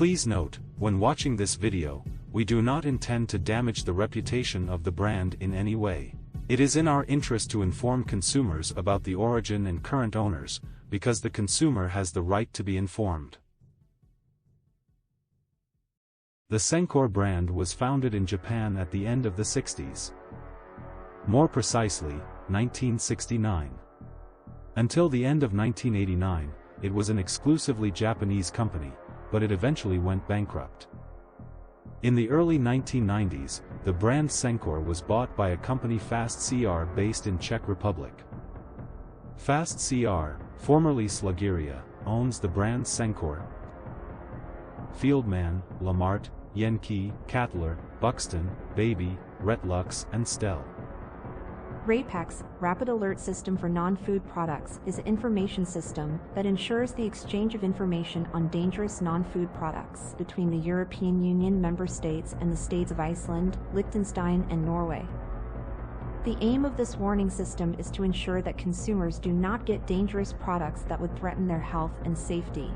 Please note, when watching this video, we do not intend to damage the reputation of the brand in any way. It is in our interest to inform consumers about the origin and current owners, because the consumer has the right to be informed. The Sencor brand was founded in Japan at the end of the 60s. More precisely, 1969. Until the end of 1989, it was an exclusively Japanese company, but it eventually went bankrupt. In the early 1990s, the brand Sencor was bought by a company Fast CR based in Czech Republic. Fast CR, formerly Slugeria, owns the brands Sencor, Fieldman, Lamart, Yankee, Cattler, Buxton, Baby, Retlux, and Stell. RAPEX, Rapid Alert System for Non-Food Products, is an information system that ensures the exchange of information on dangerous non-food products between the European Union member states and the states of Iceland, Liechtenstein, and Norway. The aim of this warning system is to ensure that consumers do not get dangerous products that would threaten their health and safety.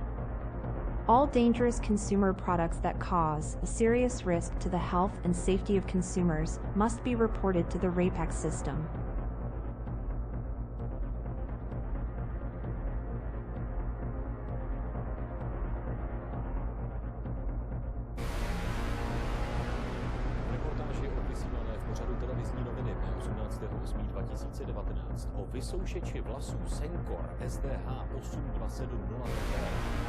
All dangerous consumer products that cause a serious risk to the health and safety of consumers must be reported to the RAPEX system. Televizní noviny dne 18.8.2019 o vysoušeči vlasů Sencor SDH 82700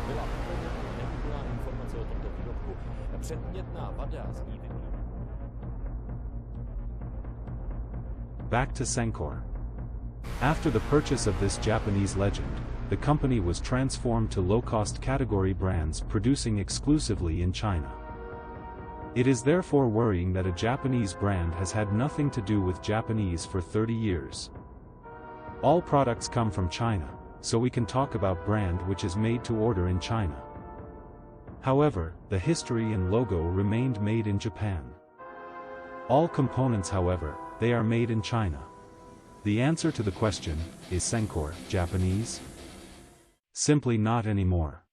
byla uvedena neúplná informace o tomto výrobku. Předmětná vada z ní vyplývá. Back to Sencor. After the purchase of this Japanese legend, the company was transformed to low-cost category brands producing exclusively in China. It is therefore worrying that a Japanese brand has had nothing to do with Japanese for 30 years. All products come from China, so we can talk about brand which is made to order in China. However, the history and logo remained made in Japan. All components, however, they are made in China. The answer to the question, is Sencor Japanese? Simply not anymore.